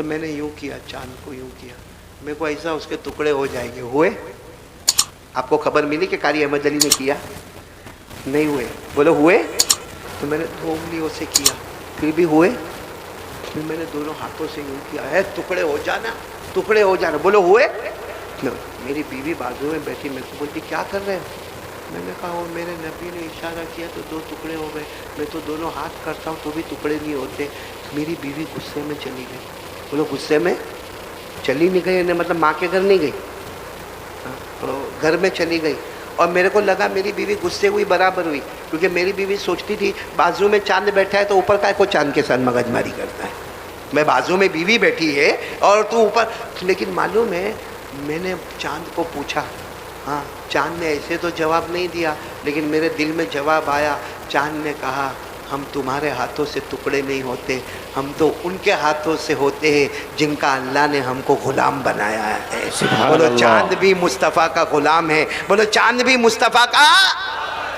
मैंने यूं किया, चांद को यूं किया, मेरे को ऐसा उसके टुकड़े हो जाएंगे। हुए? आपको खबर मिली कि कारी अहमद अली ने किया? नहीं हुए। बोलो हुए? तो मैंने 2 उंगलियों से किया, फिर भी हुए। फिर मैंने दोनों हाथों से यूं किया, है टुकड़े हो जाना, टुकड़े हो जाना। बोलो हुए? मेरी बीवी बाजू में बैठी, मेरे को बोलती क्या कर रहे हो? मैंने कहा वो मेरे नबी ने इशारा किया तो 2 टुकड़े हो गए, मैं तो दोनों हाथ करता हूँ तो भी टुकड़े नहीं होते। मेरी बीवी गुस्से में चली गई। बोलो गुस्से में चली नहीं गई, मतलब माँ के घर नहीं गई, तो घर में चली गई। और मेरे को लगा मेरी बीवी गुस्से हुई बराबर हुई, क्योंकि मेरी बीवी सोचती थी बाजू में चांद बैठा है तो ऊपर का को चांद के साथ मगजमारी करता है। मैं बाजू में बीवी बैठी है और तू ऊपर। लेकिन मालूम है मैंने चांद को पूछा, हाँ चांद ने ऐसे तो जवाब नहीं दिया, लेकिन मेरे दिल में जवाब आया। चांद ने कहा हम तुम्हारे हाथों से टुकड़े नहीं होते, हम तो उनके हाथों से होते हैं जिनका अल्लाह ने हमको गुलाम बनाया है। बोलो चांद भी मुस्तफ़ा का गुलाम है। बोलो चांद भी मुस्तफ़ा का।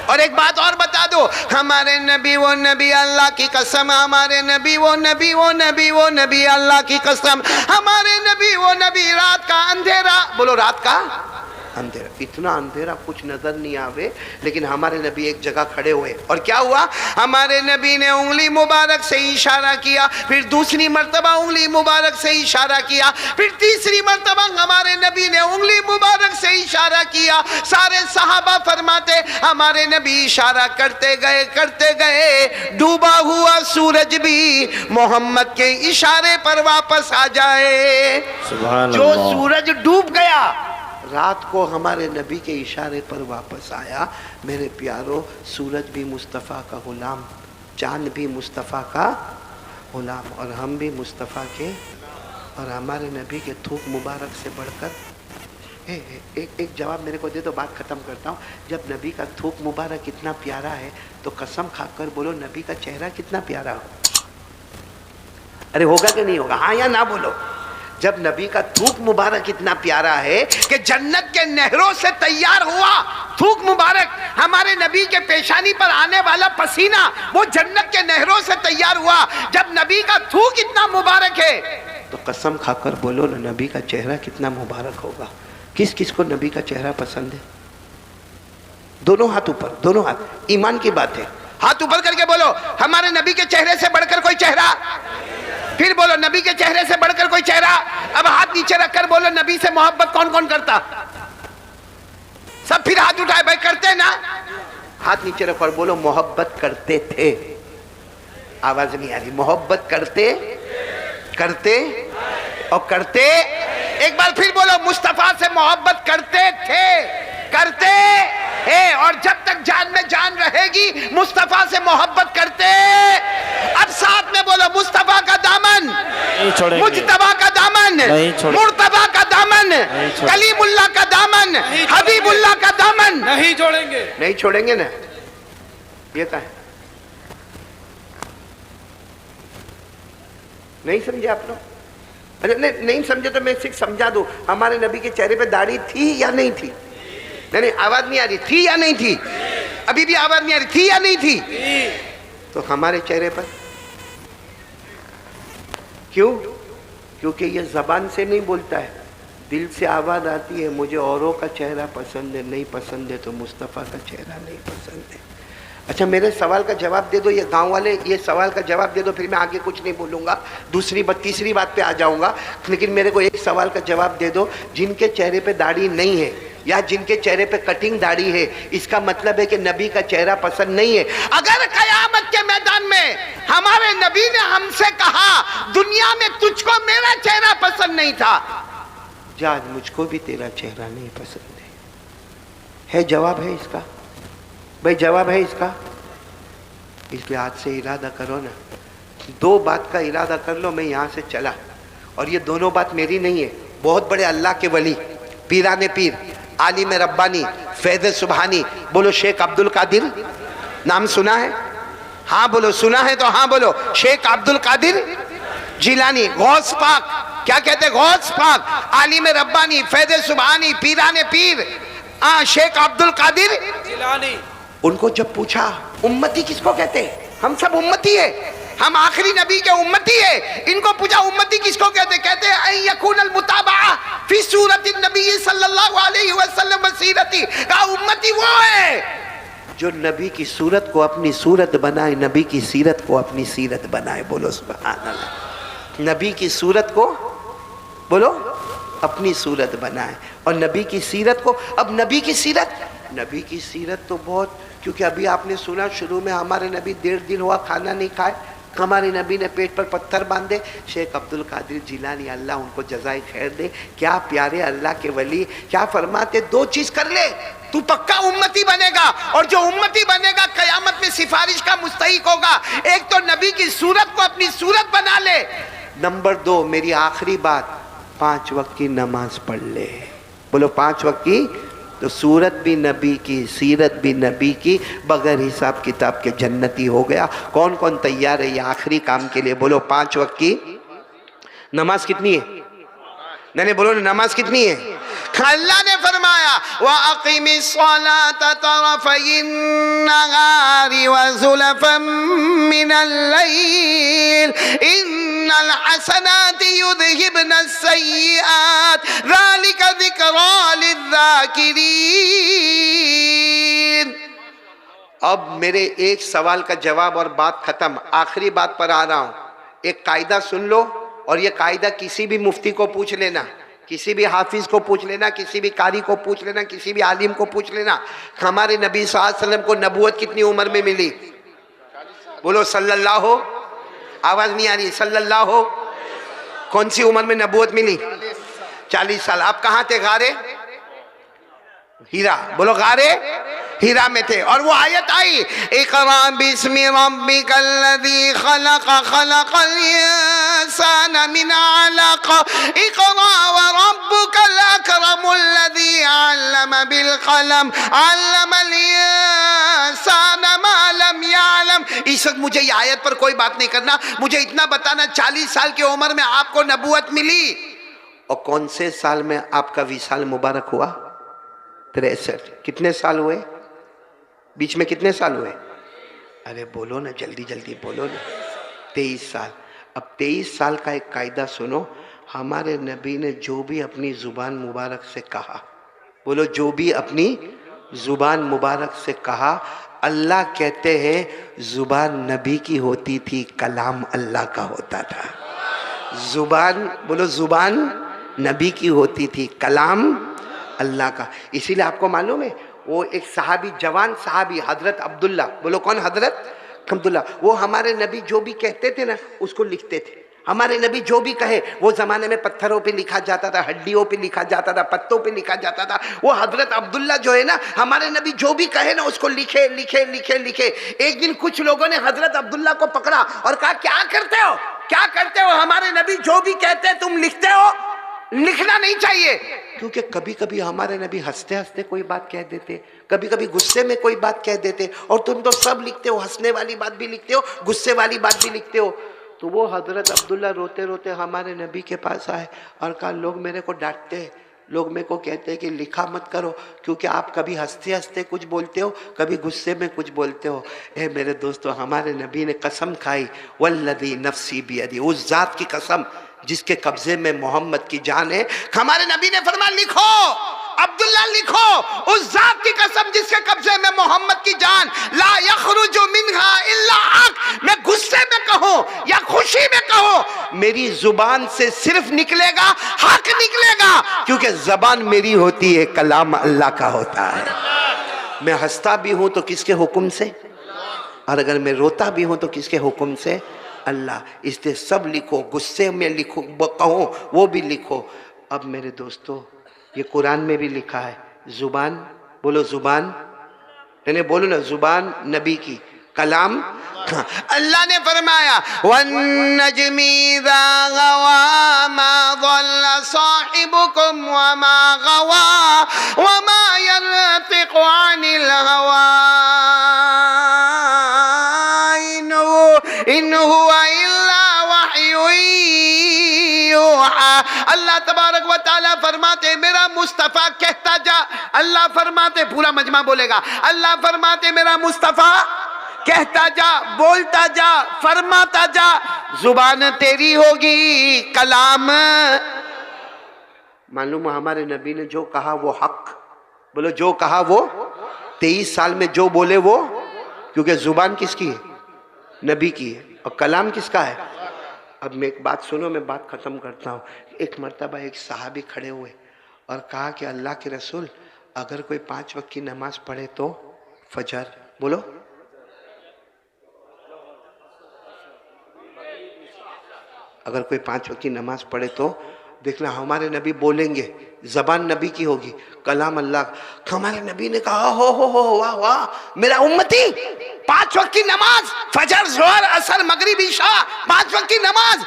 और एक बात और बता दो, हमारे नबी वो नबी अल्लाह की कसम, हमारे नबी वो नबी वो नबी वो नबी अल्लाह की कसम, हमारे नबी वो नबी रात का अंधेरा, बोलो रात का अंधेरा, इतना अंधेरा कुछ नजर नहीं आवे, लेकिन हमारे नबी एक जगह खड़े हुए और क्या हुआ, हमारे नबी ने उंगली मुबारक से इशारा किया, फिर दूसरी मर्तबा उंगली मुबारक से इशारा किया, फिर तीसरी मर्तबा हमारे नबी ने उंगली मुबारक से इशारा किया। सारे सहाबा फरमाते हमारे नबी इशारा करते गए, डूबा हुआ सूरज भी मोहम्मद के इशारे पर वापस आ जाए। जो सूरज डूब गया रात को हमारे नबी के इशारे पर वापस आया। मेरे प्यारो, सूरज भी मुस्तफ़ा का गुलाम, चांद भी मुस्तफ़ा का गुलाम, और हम भी मुस्तफ़ा के और हमारे नबी के थूक मुबारक से बढ़कर। एक जवाब मेरे को दे तो बात ख़त्म करता हूँ। जब नबी का थूक मुबारक इतना प्यारा है तो कसम खाकर बोलो नबी का चेहरा कितना प्यारा हो। अरे होगा कि नहीं होगा? हाँ या ना बोलो। जब नबी का थूक मुबारक इतना प्यारा है कि जन्नत के नहरों से तैयार हुआ थूक मुबारक, हमारे नबी के पेशानी पर आने वाला पसीना वो जन्नत के नहरों से तैयार हुआ। जब नबी का थूक इतना मुबारक है तो कसम खाकर बोलो ना नबी का चेहरा कितना मुबारक होगा। किस किस को नबी का चेहरा पसंद है? दोनों हाथ ऊपर, दोनों हाथ, ईमान की बात है। हाथ ऊपर करके बोलो हमारे नबी के चेहरे से बढ़कर कोई चेहरा। फिर बोलो नबी के चेहरे से बढ़कर कोई चेहरा। अब हाथ नीचे रखकर बोलो नबी से मोहब्बत कौन कौन करता? सब फिर हाथ उठाए, भाई करते ना? हाथ नीचे रखो और बोलो मोहब्बत करते थे। आवाज नहीं आ रही। मोहब्बत करते और करते। एक बार फिर बोलो मुस्तफा से मोहब्बत करते हैं, और जब तक जान में जान रहेगी मुस्तफा से मोहब्बत करते। अब साथ में बोलो मुस्तफा का दामन, मुजतबा का दामन, मुर्तबा का दामन, कलीमुल्लाह का दामन, हबीबुल्लाह का दामन नहीं छोड़ेंगे ना। ये क्या है? नहीं समझे आप लोग? अरे नहीं समझे तो मैं सिर्फ समझा दूं। हमारे नबी के चेहरे पे दाढ़ी थी या नहीं थी? नहीं आवाज नहीं आ रही। थी या नहीं थी? अभी भी आवाज नहीं आ रही। थी या नहीं थी? तो हमारे चेहरे पर क्यों? क्योंकि ये जबान से नहीं बोलता है, दिल से आवाज आती है। मुझे औरों का चेहरा पसंद है, नहीं पसंद है तो मुस्तफ़ा का चेहरा नहीं पसंद है। अच्छा मेरे सवाल का जवाब दे दो। ये गांव वाले ये सवाल का जवाब दे दो, फिर मैं आगे कुछ नहीं बोलूँगा, तीसरी बात पे आ जाऊँगा। लेकिन मेरे को एक सवाल का जवाब दे दो। जिनके चेहरे पे दाढ़ी नहीं है या जिनके चेहरे पे कटिंग दाढ़ी है, इसका मतलब है कि नबी का चेहरा पसंद नहीं है। अगर कयामत के मैदान में हमारे नबी ने हमसे कहा दुनिया में तुझको मेरा चेहरा पसंद नहीं था, जा आज मुझको भी तेरा चेहरा नहीं पसंद है। जवाब है इसका भाई? जवाब है इसका? इसलिए आज से इरादा करो ना, 2 बात का इरादा कर लो। मैं यहाँ से चला और ये दोनों बात मेरी नहीं है, बहुत बड़े अल्लाह के वली, पीराने पीर, आलिम रब्बानी, फैज़ सुबहानी। बोलो शेख अब्दुल कादिर, नाम सुना है? हाँ बोलो। सुना है तो हाँ बोलो। शेख अब्दुल कादिर जिलानी, गौस पाक, क्या कहते? गौस पाक, आलिम रब्बानी, फैज़ सुबहानी, पीराने पीर, शेख अब्दुल कादिर जिलानी। उनको जब पूछा उम्मती किसको कहते हैं? हम सब उम्मती है। हम आखिरी नबी के उम्मती है। इनको पूछा उम्मती किसको कहते? कहते हैं यकूनल मुताबा फी सूरति नबी सल्लल्लाहु अलैहि वसल्लम वसीरती। का उम्मती वो है जो नबी की सूरत को अपनी सूरत बनाए, नबी की सीरत को अपनी सीरत बनाए। बोलो सुभान अल्लाह। नबी की सूरत को बोलो अपनी सूरत बनाए और नबी की सीरत को। अब नबी की सीरत तो बहुत, क्योंकि अभी आपने सुना शुरू में हमारे नबी 1.5 दिन हुआ खाना नहीं खाए, हमारे नबी ने पेट पर पत्थर बांधे। शेख अब्दुल कादिर जिलानी अल्लाह उनको जज़ाए खैर दे, क्या प्यारे अल्लाह के वली क्या फरमाते, 2 चीज कर ले तू पक्का उम्मती बनेगा, और जो उम्मती बनेगा कयामत में सिफारिश का मुस्तहिक होगा। एक तो नबी की सूरत को अपनी सूरत बना ले, नंबर 2 मेरी आखिरी बात, 5 वक्त की नमाज पढ़ ले। बोलो 5 वक्त की, तो सूरत भी नबी की, सीरत भी नबी की, बगैर हिसाब किताब के जन्नती हो गया। कौन कौन तैयार है ये आखिरी काम के लिए? बोलो 5 वक्त की नमाज कितनी है? नहीं बोलो नमाज कितनी है? अल्लाह ने फरमाया व अक़ीमिस्सलात तरफ़इन नहारी व ज़ुलफ़म मिनल लैल इन्नल हसनाति युज़हिबनस सय्यिआत ज़ालिका ज़िक्रा लिज़्ज़ाकिरीन। अब मेरे एक सवाल का जवाब और बात खत्म। आखिरी बात पर आ रहा हूं। एक कायदा सुन लो, और ये कायदा किसी भी मुफ्ती को पूछ लेना, किसी भी हाफिज को पूछ लेना, किसी भी कारी को पूछ लेना, किसी भी आलिम को पूछ लेना। हमारे नबी सल्लल्लाहु अलैहि वसल्लम को नबूवत कितनी उम्र में मिली? बोलो सल्लल्लाहु, आवाज नहीं आ रही, सल्लल्लाहु। कौन सी उम्र में नबूवत मिली? 40 साल। आप कहाँ थे? गारे हीरा। बोलो गारे हीरा में थे। और वो आयत आई इक़रा बिस्मि रब्बिकल्लज़ी खलक़ खलक़ल इंसाना मिन अलक़ इक़रा व रब्बुकल अकरमुल्लज़ी अल्लम बिल क़लम अल्लमल इंसाना मा लम यअलम। इस वक्त मुझे ये आयत पर कोई बात नहीं करना, मुझे इतना बताना 40 साल की उम्र में आपको नबूवत मिली, और कौन से साल में आपका विसाल मुबारक हुआ? 63। कितने साल हुए? बीच में कितने साल हुए? अरे बोलो ना, जल्दी जल्दी बोलो ना। 23 साल। अब 23 साल का एक कायदा सुनो। हमारे नबी ने जो भी अपनी जुबान मुबारक से कहा, बोलो जो भी अपनी जुबान मुबारक से कहा, अल्लाह कहते हैं जुबान नबी की होती थी, कलाम अल्लाह का होता था। जुबान, बोलो जुबान नबी की होती थी, कलाम अल्लाह का। इसीलिए आपको मालूम है वो एक सहाबी, जवान सहाबी हजरत अब्दुल्ला, बोलो कौन? हजरत अब्दुल्ला। वो हमारे नबी जो भी कहते थे ना उसको लिखते थे। हमारे नबी जो भी कहे, वो जमाने में पत्थरों पे लिखा जाता था, हड्डियों पे लिखा जाता था, पत्तों पे लिखा जाता था। वो हजरत अब्दुल्ला जो है ना, हमारे नबी जो भी कहे ना उसको लिखे लिखे लिखे लिखे। एक दिन कुछ लोगों ने हजरत अब्दुल्ला को पकड़ा और कहा क्या करते हो, क्या करते हो? हमारे नबी जो भी कहते हैं तुम लिखते हो, लिखना नहीं चाहिए। क्योंकि कभी कभी हमारे नबी हंसते हंसते कोई बात कह देते, कभी कभी गुस्से में कोई बात कह देते, और तुम तो सब लिखते हो, हंसने वाली बात भी लिखते हो, गुस्से वाली बात भी लिखते हो। तो वो हजरत अब्दुल्ला रोते रोते हमारे नबी के पास आए और कहा लोग मेरे को डांटते हैं, लोग मेरे को कहते हैं कि लिखा मत करो, क्योंकि आप कभी हंसते हंसते कुछ बोलते हो, कभी गुस्से में कुछ बोलते हो। ए मेरे दोस्तों, हमारे नबी ने कसम खाई, वल्लज़ी नफ्सी बियदी, उस जात की कसम जिसके कब्जे में मोहम्मद की जान है। हमारे नबी ने फरमाया लिखो अब्दुल्ला, लिखो उस जात की कसम जिसके कब्जे में मोहम्मद की जान, ला यखरुजु मिनहा इल्ला हक। मैं गुस्से में कहूं या खुशी में कहूं, मेरी जुबान से सिर्फ निकलेगा हक निकलेगा, क्योंकि जबान मेरी होती है, कलाम अल्लाह का होता है। मैं हंसता भी हूं तो किसके हुक्म से, और अगर मैं रोता भी हूं तो किसके हुक्म से? अल्लाह। इसलिए सब लिखो, गुस्से में लिखो, कहो वो भी लिखो। अब मेरे दोस्तों, ये कुरान में भी लिखा है, जुबान, बोलो जुबान, नहीं बोलो ना, जुबान नबी की, कलाम। अल्लाह ने फरमाया वन्नजमी इज़ा गवा मा ज़ल्ला साहिबुकुम वमा गवा वमा यंतिक़ु अनिल हवा इन हुवा इल्ला वह्युन यूहा। अल्लाह तबारक व तआला फरमाते मेरा मुस्तफ़ा कहता जा, अल्लाह फरमाते, पूरा मजमा बोलेगा, अल्लाह फरमाते मेरा मुस्तफ़ा कहता जा, बोलता जा, फरमाता जा, जुबान तेरी होगी कलाम। मालूम हमारे नबी ने जो कहा वो हक, बोलो जो कहा वो, 23 साल में जो बोले वो, क्योंकि जुबान किसकी है? नबी की है, और कलाम किसका है? अब मैं एक बात सुनो, मैं बात खत्म करता हूँ। एक मर्तबा एक सहाबी खड़े हुए और कहा कि अल्लाह के रसूल, अगर कोई 5 वक्त की नमाज पढ़े तो फजर, बोलो, अगर कोई 5 वक्त की नमाज पढ़े तो, देखना हमारे नबी बोलेंगे, जबान नबी की होगी, कलाम अल्लाह। हमारे नबी ने कहा हो वाह वाह, मेरा उम्मती 5 वक्त की नमाज, फजर, जोहर, असर, मगरिब, इशा, 5 वक्त की नमाज।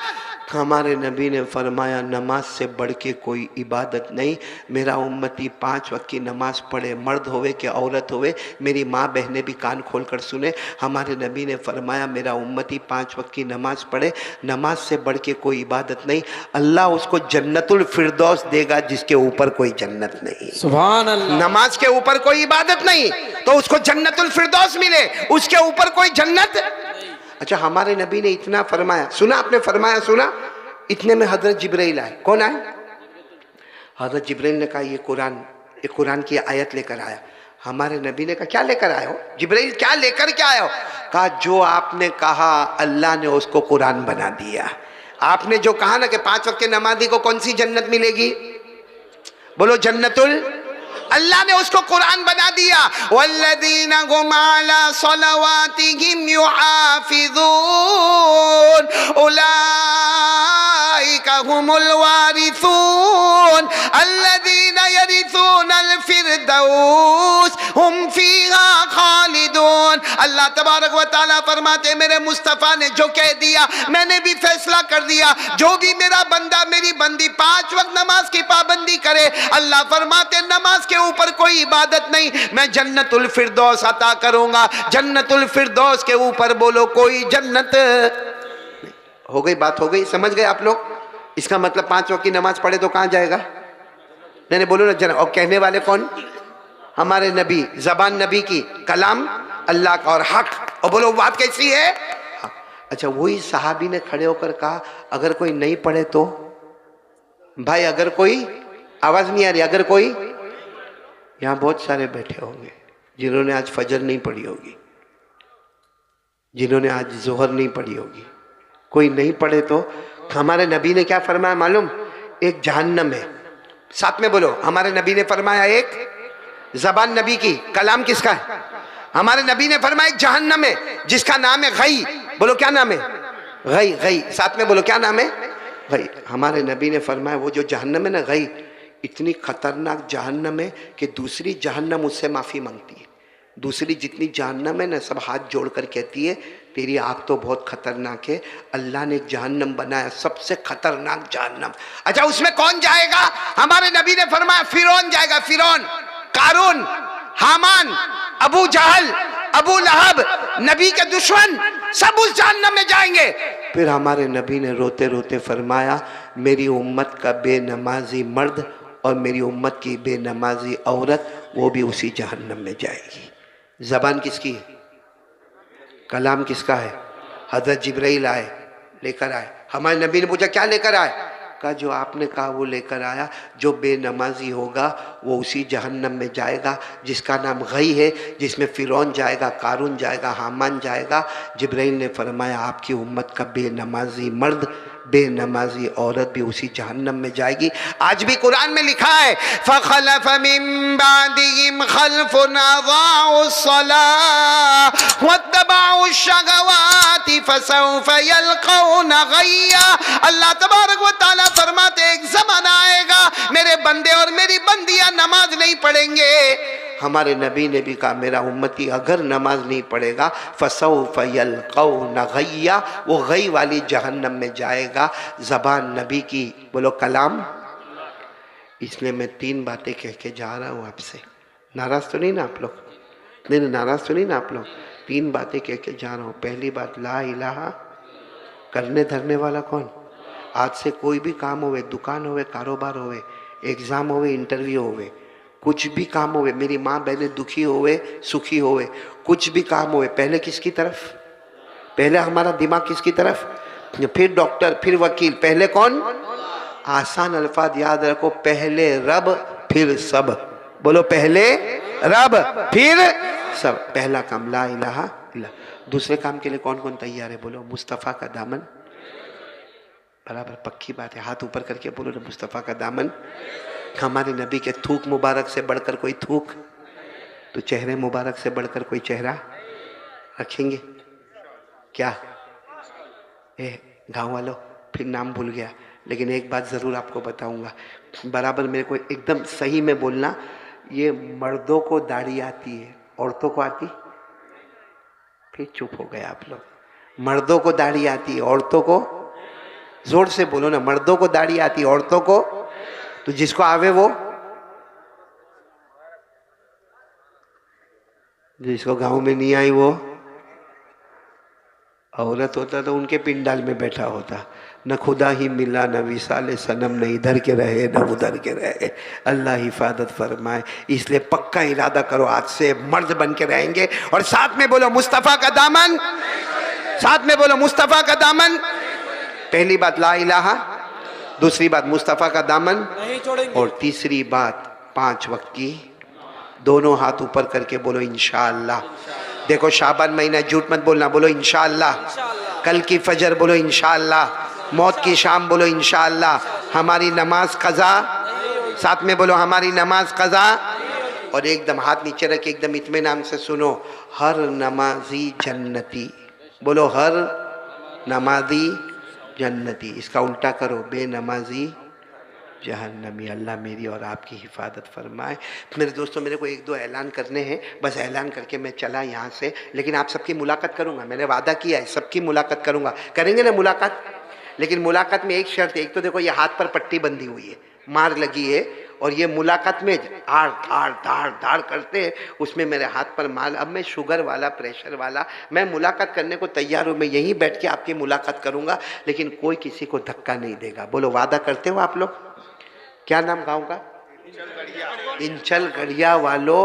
हमारे नबी ने फरमाया नमाज से बढ़ के कोई इबादत नहीं। मेरा उम्मती 5 वक्त की नमाज पढ़े, मर्द होवे कि औरत होवे। मेरी माँ बहनें भी कान खोल कर सुने, हमारे नबी ने फरमाया मेरा उम्मती 5 वक्त की नमाज पढ़े, नमाज से बढ़ के कोई इबादत नहीं। अल्लाह उसको जन्नतुल फिरदौस देगा जिसके ऊपर कोई जन्नत नहीं। सुभान अल्लाह। नमाज के ऊपर कोई इबादत नहीं तो उसको जन्नतुल फिरदौस मिले, उसके ऊपर कोई जन्नत। अच्छा, हमारे नबी ने इतना फरमाया, सुना आपने? फरमाया सुना? इतने में हजरत जिब्राइल आए। कौन आए? हजरत जिब्राइल ने कहा ये कुरान की आयत लेकर आया। हमारे नबी ने कहा क्या लेकर आए हो जिब्राइल, क्या लेकर क्या आए हो? कहा जो आपने कहा अल्लाह ने उसको कुरान बना दिया। आपने जो कहा ना कि 5 वक्त के नमाजी को कौन सी जन्नत मिलेगी, बोलो जन्नतुल, अल्लाह ने उसको कुरान बना दिया। वल्लदीना हुम अला सलवातिहिम युहाफिज़ून उलाइका हुमुल वारिसून अल्लदीना यरिसूनल फिरदौस हुम फीहा खालिदून। अल्लाह तबारक व तआला फरमाते मेरे मुस्तफ़ा ने जो कह दिया मैंने भी फैसला कर दिया, जो भी मेरा बंदा मेरी बंदी 5 वक्त नमाज की पाबंदी करे, अल्लाह फरमाते नमाज के ऊपर कोई इबादत नहीं, मैं जन्नतुल फिरदौस अता करूंगा। जन्नतुल फिरदौस के ऊपर बोलो कोई जन्नत। हो गई बात, हो गई, समझ गए आप लोग? इसका मतलब 5 वक्त की नमाज पढ़े तो कहां जाएगा? नहीं बोलो ना जन्नत। और कहने वाले कौन? हमारे नबी, जबान नबी की, कलाम अल्लाह का और हक। और बोलो बात कैसी है? अच्छा, वही सहाबी ने खड़े होकर कहा अगर कोई नहीं पढ़े तो? भाई अगर कोई, आवाज नहीं आ रही, अगर कोई, यहां बहुत सारे बैठे होंगे जिन्होंने आज फजर नहीं पढ़ी होगी, जिन्होंने आज जोहर नहीं पढ़ी होगी, कोई नहीं पढ़े तो हमारे नबी ने क्या फरमाया मालूम? एक जहन्नम है। साथ में बोलो, हमारे नबी ने फरमाया एक, जबान नबी की, कलाम किसका है? हमारे नबी ने फरमाया एक जहन्नम है जिसका नाम है गई। बोलो क्या नाम है? गई। गई, साथ में बोलो क्या नाम है? गई। हमारे नबी ने फरमाया वो जो जहन्नम है ना, गई, इतनी खतरनाक जहन्नम है कि दूसरी जहन्नम उससे माफी मांगती है। दूसरी जितनी जहन्नम है ना, सब हाथ जोड़कर कहती है तेरी आग तो बहुत खतरनाक है, अल्लाह ने एक जहन्नम बनाया सबसे खतरनाक जहन्नम। अच्छा, उसमें कौन जाएगा? हमारे नबी ने फरमाया फिरौन जाएगा। फिरौन, कारून, हामान, अबू जहल, अबू लहब, नबी के दुश्मन, सब उस जहन्नम में जाएंगे। फिर हमारे नबी ने रोते रोते फरमाया मेरी उम्मत का बेनमाजी मर्द और मेरी उम्मत की बेनमाजी औरत वो भी उसी जहन्नम में जाएगी। जबान किसकी है? कलाम किसका है? हजरत जिब्राइल आए, लेकर आए। हमारे नबी ने पूछा क्या लेकर आए? कहा जो आपने कहा वो लेकर आया, जो बेनमाजी होगा वो उसी जहन्नम में जाएगा जिसका नाम गई है, जिसमें फिरौन जाएगा, कारून जाएगा, हामान जाएगा। जिब्राइल ने फरमाया आपकी उम्मत का बेनमाजी मर्द, बेनमाजी औरत भी उसी जहन्नम में जाएगी। आज भी कुरान में लिखा है फखलफ मिन बादिहिम खल्फुन अज़ाउस्सलाह वत्तबउश्शहवाति फसौफ यल्क़ौन गय्या। अल्लाह तबारक व तआला फरमाते एक जमाना आएगा मेरे बंदे और मेरी बंदियां नमाज नहीं पढ़ेंगे। हमारे नबी ने भी कहा मेरा उम्मती अगर नमाज नहीं पढ़ेगा फसौफ यल्क़ौन गय्या, वो गई वाली जहन्नम में जाएगा। जबान नबी की, बोलो कलाम। इसलिए मैं 3 बातें कह के जा रहा हूँ आपसे। नाराज तो नहीं ना आप लोग? नहीं, नाराज तो नहीं ना आप लोग? 3 बातें कह के जा रहा हूँ। पहली बात, ला इलाहा, करने धरने वाला कौन? आज से कोई भी काम होवे, दुकान होवे, कारोबार होवे, एग्जाम होवे, इंटरव्यू होवे, कुछ भी काम होवे, मेरी माँ बहने दुखी होवे सुखी होवे, कुछ भी काम होवे, पहले किसकी तरफ? पहले हमारा दिमाग किसकी तरफ? फिर डॉक्टर, फिर वकील, पहले कौन? आसान अल्फाज याद रखो, पहले रब फिर सब। बोलो पहले रब फिर सब। पहला काम ला इलाहा इल्ला। दूसरे काम के लिए कौन कौन तैयार है? बोलो मुस्तफ़ा का दामन। बराबर पक्की बात है, हाथ ऊपर करके बोलो ना, मुस्तफ़ा का दामन। हमारे नबी के थूक मुबारक से बढ़कर कोई थूक, तो चेहरे मुबारक से बढ़कर कोई चेहरा रखेंगे क्या? गाँव वालों, फिर नाम भूल गया, लेकिन एक बात ज़रूर आपको बताऊंगा, बराबर मेरे को एकदम सही में बोलना। ये मर्दों को दाढ़ी आती है, औरतों को आती? फिर चुप हो गए आप लोग। मर्दों को दाढ़ी आती है, औरतों को? जोर से बोलो ना, मर्दों को दाढ़ी आती है, औरतों को? तो जिसको आवे वो, जिसको गांव में नहीं आई वो औरत होता तो उनके पिंडाल में बैठा होता। न खुदा ही मिला न विसाले सनम, न इधर के रहे न उधर के रहे। अल्लाह हिफाजत फरमाए। इसलिए पक्का इरादा करो, आज से मर्द बन के रहेंगे। और साथ में बोलो मुस्तफ़ा का दामन, साथ में बोलो मुस्तफ़ा का दामन। पहली बात ला इलाहा, दूसरी बात मुस्तफ़ा का दामन, और तीसरी बात 5 वक्त की। दोनों हाथ ऊपर करके बोलो इंशाअल्लाह। देखो शाबान महीना, झूठ मत बोलना, बोलो इंशाअल्लाह। कल की फजर बोलो इंशाअल्लाह। मौत की शाम बोलो इंशाअल्लाह। हमारी नमाज कज़ा, साथ में बोलो हमारी नमाज कज़ा। और एकदम हाथ नीचे रख के एकदम इत्मीनान से सुनो, हर नमाजी जन्नती। बोलो हर नमाजी जन्नती। इसका उल्टा करो, बेनमाजी जहन्नमी। अल्लाह मेरी और आपकी हिफाजत फरमाए। मेरे दोस्तों, मेरे को 1-2 ऐलान करने हैं, बस ऐलान करके मैं चला यहाँ से। लेकिन आप सबकी मुलाकात करूँगा, मैंने वादा किया है, सबकी मुलाकात करूँगा। करेंगे ना मुलाकात? लेकिन मुलाकात में एक शर्त है। एक तो देखो ये हाथ पर पट्टी बंधी हुई है, मार लगी है, और ये मुलाकात में धार धार धार धार करते हैं, उसमें मेरे हाथ पर माल। अब मैं शुगर वाला, प्रेशर वाला, मैं मुलाकात करने को तैयार हूँ। मैं यहीं बैठ के आपकी मुलाकात करूँगा, लेकिन कोई किसी को धक्का नहीं देगा। बोलो वादा करते हो आप लोग? क्या नाम गाँव का? इंचल गढ़िया वालों,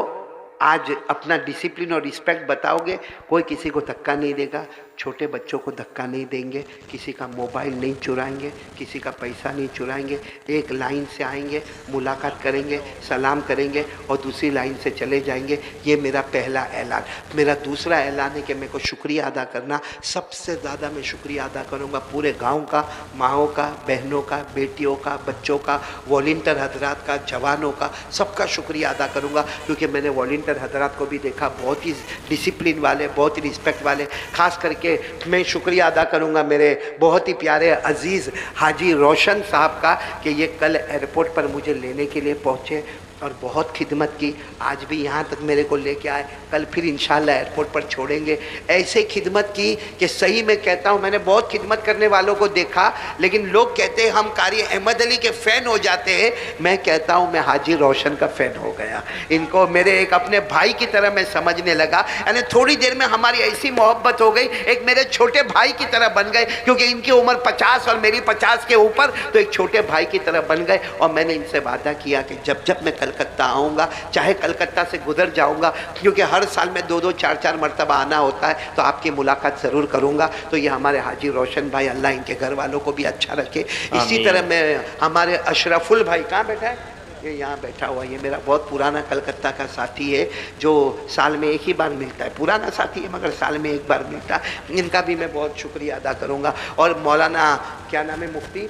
आज अपना डिसिप्लिन और रिस्पेक्ट बताओगे, कोई किसी को धक्का नहीं देगा, छोटे बच्चों को धक्का नहीं देंगे, किसी का मोबाइल नहीं चुराएंगे, किसी का पैसा नहीं चुराएंगे। एक लाइन से आएंगे, मुलाकात करेंगे, सलाम करेंगे और दूसरी लाइन से चले जाएंगे। ये मेरा पहला ऐलान। मेरा दूसरा ऐलान है कि मेरे को शुक्रिया अदा करना, सबसे ज़्यादा मैं शुक्रिया अदा करूँगा पूरे गाँव का, माँओं का, बहनों का, बेटियों का, बच्चों का, वॉलंटियर हजरात का, जवानों का, सबका शुक्रिया अदा करूँगा। क्योंकि मैंने वॉलंटियर हजरात को भी देखा, बहुत ही डिसिप्लिन वाले, बहुत ही रिस्पेक्ट वाले। खास करके मैं शुक्रिया अदा करूंगा मेरे बहुत ही प्यारे अजीज़ हाजी रोशन साहब का, कि ये कल एयरपोर्ट पर मुझे लेने के लिए पहुंचे और बहुत खिदमत की। आज भी यहाँ तक मेरे को लेके आए, कल फिर इंशाल्लाह एयरपोर्ट पर छोड़ेंगे। ऐसे खिदमत की कि सही में कहता हूँ, मैंने बहुत खिदमत करने वालों को देखा, लेकिन लोग कहते हैं हम कारी अहमद अली के फ़ैन हो जाते हैं। मैं कहता हूँ मैं हाजी रोशन का फ़ैन हो गया। इनको मेरे एक अपने भाई की तरह मैं समझने लगा। यानी थोड़ी देर में हमारी ऐसी मोहब्बत हो गई, एक मेरे छोटे भाई की तरह बन गए। क्योंकि इनकी उम्र 50 और मेरी 50 के ऊपर, तो एक छोटे भाई की तरह बन गए। और मैंने इनसे वादा किया कि जब जब मैं कलकत्ता आऊँगा, चाहे कलकत्ता से गुजर जाऊँगा, क्योंकि हर साल में 2-2, 4-4 मरतबा आना होता है, तो आपकी मुलाकात ज़रूर करूँगा। तो ये हमारे हाजी रोशन भाई, अल्लाह इनके घर वालों को भी अच्छा रखे। इसी तरह मैं हमारे अशरफुल भाई, कहाँ बैठा है? ये यहाँ बैठा हुआ, ये मेरा बहुत पुराना कलकत्ता का साथी है, जो साल में एक ही बार मिलता है। पुराना साथी है मगर साल में एक बार मिलता है। इनका भी मैं बहुत शुक्रिया अदा करूँगा। और मौलाना, क्या नाम है, मुफ्ती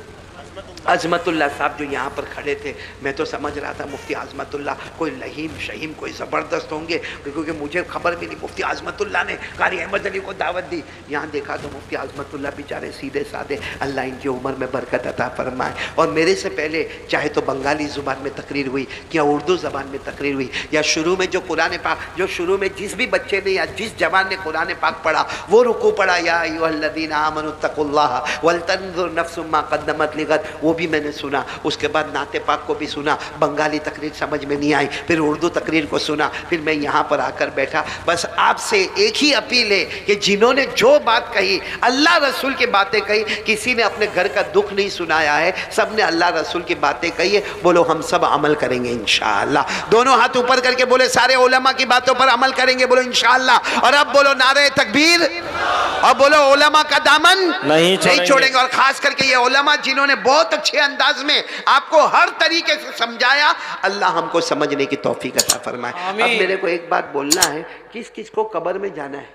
अजमतुल्लाह साहब जो यहाँ पर खड़े थे, मैं तो समझ रहा था मुफ्ती अजमतुल्लाह कोई लहीम शहीम कोई ज़बरदस्त होंगे, क्योंकि मुझे खबर मिली मुफ्ती अजमतुल्लाह ने कारी अहमद अली को दावत दी। यहाँ देखा तो मुफ्ती अजमतुल्लाह बेचारे सीधे साधे, अल्लाह इनकी उम्र में बरकत अता फरमाए। और मेरे से पहले चाहे तो बंगाली ज़ुबान में तकरीर हुई या उर्दू ज़बान में तकरीर हुई, या शुरू में जो कुरान पाक, जो शुरू में जिस भी बच्चे ने या जिस जवान ने कुरान पाक पढ़ा वो रुकू पढ़ा, या अय्युहल्लज़ीना आमनुत्तकुल्लाह वलतंजुर नफ्सुम मा क़द्दमत लिगद वो भी मैंने सुना। उसके बाद नाते पाक को भी सुना, बंगाली तकरीर समझ में नहीं आई, फिर उर्दू तकरीर को सुना, फिर मैं यहाँ पर आकर बैठा। बस आपसे एक ही अपील है कि जिन्होंने जो बात कही, अल्लाह रसूल की बातें कही, किसी ने अपने घर का दुख नहीं सुनाया है, सब ने अल्लाह रसूल की बातें कही है। बोलो हम सब अमल करेंगे इंशाअल्लाह। दोनों हाथ ऊपर करके बोले सारे उलमा की बातों पर अमल करेंगे, बोलो इंशाअल्लाह। और अब बोलो नारे तकबीर, और बोलो उलमा का दामन नहीं छोड़ेंगे। और खास करके ये उलमा जिन्होंने बहुत अच्छे अंदाज में आपको हर तरीके से समझाया, अल्लाह हमको समझने की तौफीक अता फरमाए। अब मेरे को एक बात बोलना है, किस किस को कब्र में जाना है?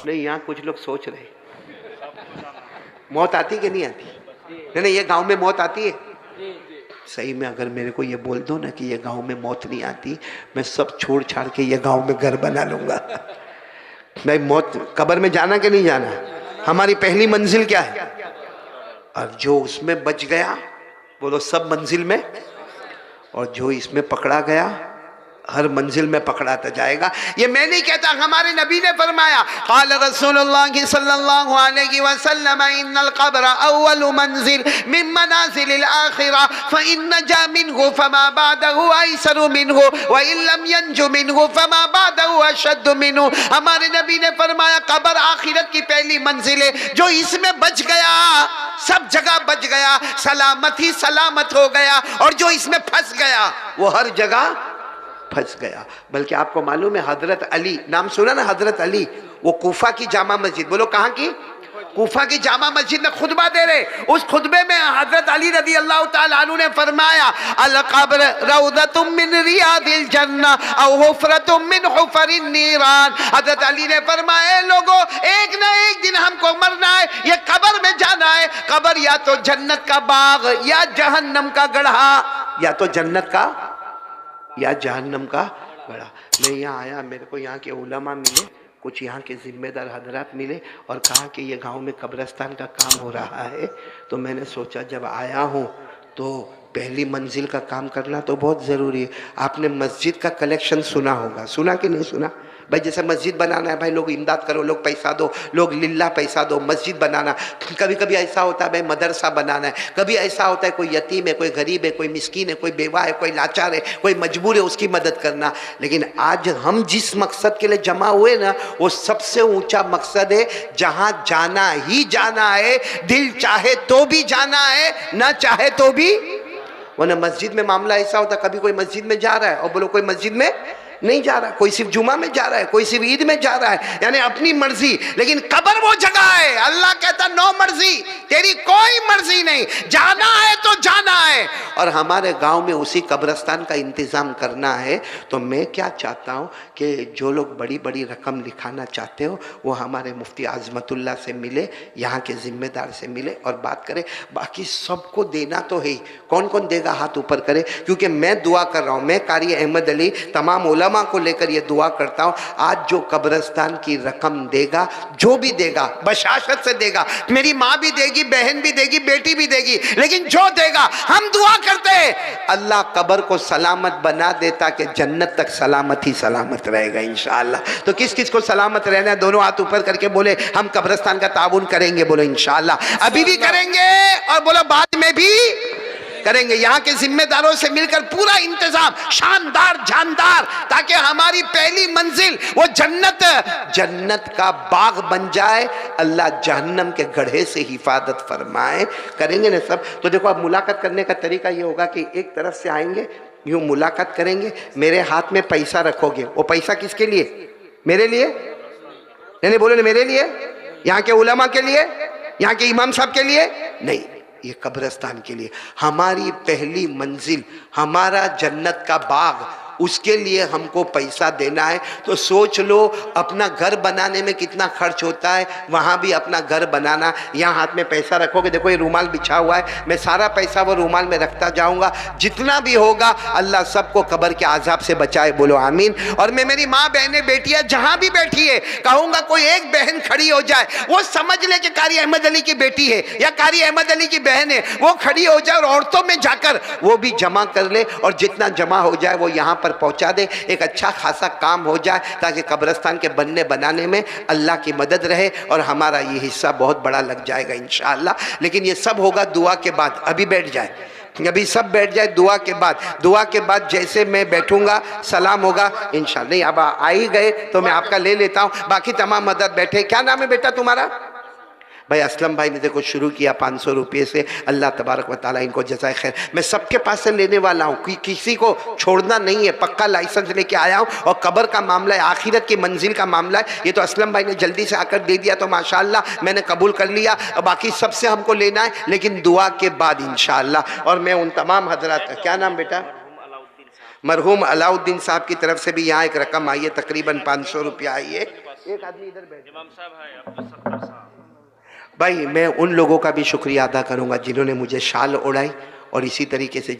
नहीं, यहाँ कुछ लोग सोच रहे मौत आती कि नहीं आती? नहीं, ये गांव में मौत आती है। सही में अगर मेरे को ये बोल दो ना कि ये गांव में मौत नहीं आती, मैं सब छोड़ छाड़ के ये गांव में घर बना लूंगा। भाई मौत, कब्र में जाना कि नहीं जाना? हमारी पहली मंजिल क्या है? और जो उसमें बच गया, बोलो सब मंजिल में, और जो इसमें पकड़ा गया हर मंजिल में पकड़ाता जाएगा। ये मैं नहीं कहता, हमारे नबी ने फरमाया, क़ाल रसूलुल्लाह सल्लल्लाहु अलैहि वसल्लम इन्नल क़ब्र अव्वलु मंजिल मिन मनाज़िलिल आखिरा फ़इन नजा मिन्हु फ़मा बादहु अयसरु मिन्हु व इन लम यंजु मिन्हु फ़मा बादहु अशद्दु मिन्हु। हमारे नबी ने फरमाया कब्र आखिरत की पहली मंजिल है, जो इसमें बच गया सब जगह बच गया, सलामत ही सलामत हो गया, और जो इसमें फंस गया वो हर जगह फंस गया। बल्कि आपको मालूम है हजरत अली, नाम सुना ना हजरत अली, वो कूफा की जामा मस्जिद, बोलो कहाँ की? कूफा की जामा मस्जिद में खुतबा दे रहे। उस खुतबे में हजरत अली रदी अल्लाह ताला अन्हु ने फरमाया, अल कब्र रौदतुम मिन रियादिल जन्नह औ हुफरतुम मिन हुफरिन नीरान। हजरत अली ने फरमाया, लोगों एक ना एक दिन हमको मरना है, ये कब्र में जाना है। कब्र या तो जन्नत का बाग या जहन्नम का गड्ढा, या तो जन्नत का या जहन्नम का गड्ढा। मैं यहाँ आया, मेरे को यहाँ के उलमा मिले, कुछ यहाँ के जिम्मेदार हजरात मिले और कहा कि ये गांव में कब्रिस्तान का काम हो रहा है। तो मैंने सोचा जब आया हूँ तो पहली मंजिल का काम करना तो बहुत ज़रूरी है। आपने मस्जिद का कलेक्शन सुना होगा, सुना कि नहीं सुना? भाई जैसे मस्जिद बनाना है, भाई लोग इमदाद करो, लोग पैसा दो, लोग लिल्ला पैसा दो। मस्जिद बनाना, कभी कभी ऐसा होता है भाई मदरसा बनाना है, कभी ऐसा होता है कोई यतीम है, कोई गरीब है, कोई मिस्कीन है, कोई बेवा है, कोई लाचार है, कोई मजबूर है, उसकी मदद करना। लेकिन आज हम जिस मकसद के लिए जमा हुए ना, वो सबसे ऊंचा मकसद है, जहाँ जाना ही जाना है, दिल चाहे तो भी जाना है, ना चाहे तो भी। वरना मस्जिद में मामला ऐसा होता, कभी कोई मस्जिद में जा रहा है और बोलो कोई मस्जिद में नहीं जा रहा, कोई सिर्फ जुमा में जा रहा है, कोई सिर्फ ईद में जा रहा है, यानी अपनी मर्जी। लेकिन कब्र वो जगह है, अल्लाह कहता नो मर्जी, तेरी कोई मर्जी नहीं, जाना है तो जाना है। और हमारे गांव में उसी कब्रिस्तान का इंतजाम करना है। तो मैं क्या चाहता हूं कि जो लोग बड़ी बड़ी रकम लिखाना चाहते हो वो हमारे मुफ्ती आजमतुल्लाह से मिले, यहाँ के जिम्मेदार से मिले और बात करें। बाकी सबको देना तो है ही, कौन कौन देगा हाथ ऊपर करे, क्योंकि मैं दुआ कर रहा हूँ, मैं कारी अहमद अली तमाम उलमा को लेकर ये दुआ करता हूँ, आज जो कब्रिस्तान की रकम देगा, जो भी देगा बशाशत से देगा, मेरी माँ भी देगी, बहन भी देगी, बेटी भी देगी, लेकिन जो देगा हम दुआ करते हैं अल्लाह कब्र को सलामत बना देता कि जन्नत तक सलामत ही सलामत रहेगा इंशाअल्लाह। तो किस किस को सलामत रहना है, दोनों हाथ ऊपर करके बोले हम कब्रिस्तान का ताउन करेंगे, बोलो इंशाअल्लाह। अभी भी करेंगे और बोलो बाद में भी करेंगे। यहाँ के जिम्मेदारों से मिलकर पूरा इंतजाम शानदार जानदार, ताकि हमारी पहली मंजिल वो जन्नत का बाग बन जाए, अल्लाह जहन्नम के गड्ढे से हिफाजत फरमाए। करेंगे ना सब? तो देखो अब मुलाकात करने का तरीका ये होगा कि एक तरफ से आएंगे, यूं मुलाकात करेंगे, मेरे हाथ में पैसा रखोगे। वो पैसा किसके लिए? मेरे लिए? नहीं बोलो ना, मेरे लिए, यहाँ के उलमा के लिए, यहाँ के इमाम साहब के लिए नहीं, ये कब्रिस्तान के लिए। हमारी पहली मंजिल, हमारा जन्नत का बाग, उसके लिए हमको पैसा देना है। तो सोच लो अपना घर बनाने में कितना खर्च होता है, वहाँ भी अपना घर बनाना। यहाँ हाथ में पैसा रखोगे, देखो ये रूमाल बिछा हुआ है, मैं सारा पैसा वो रूमाल में रखता जाऊँगा, जितना भी होगा अल्लाह सबको कब्र के आजाब से बचाए, बोलो आमीन। और मैं मेरी माँ बहनें बेटियाँ जहाँ भी बैठी है कहूँगा कोई एक बहन खड़ी हो जाए, वो समझ ले कि कारी अहमद अली की बेटी है या कारी अहमद अली की बहन है, वो खड़ी हो जाए और औरतों में जाकर वो भी जमा कर ले, और जितना जमा हो जाए वो यहाँ पर पर पहुंचा दे, एक अच्छा खासा काम हो जाए, ताकि कब्रिस्तान के बनने बनाने में अल्लाह की मदद रहे और हमारा ये हिस्सा बहुत बड़ा लग जाएगा इंशाअल्लाह। लेकिन ये सब होगा दुआ के बाद। अभी बैठ जाए, अभी सब बैठ जाए दुआ के बाद। दुआ के बाद जैसे मैं बैठूंगा सलाम होगा इंशाअल्लाह। नहीं, अब आ ही गए तो मैं आपका ले लेता हूँ, बाकी तमाम मदद बैठे। क्या नाम है बेटा तुम्हारा? भाई असलम भाई ने देखो शुरू किया 500 रुपये से। अल्लाह तबारक व ताला इनको जज़ाए खैर। मैं सबके पास से लेने वाला हूँ, किसी को छोड़ना नहीं है। पक्का लाइसेंस लेके आया हूँ। और कब्र का मामला है, आखिरत की मंजिल का मामला है। ये तो असलम भाई ने जल्दी से आकर दे दिया तो माशाअल्लाह मैंने कबूल कर लिया। बाकी सबसे हमको लेना है, लेकिन दुआ के बाद इंशाअल्लाह। और मैं उन तमाम हजरात का, क्या नाम बेटा? मरहूम अलाउद्दीन साहब की तरफ से भी यहाँ एक रकम आई है, तकरीबन 500 रुपया आई है। एक आदमी इधर बैठ। भाई मैं उन लोगों का भी शुक्रिया अदा करूंगा जिन्होंने मुझे शाल ओढ़ाई और इसी तरीके से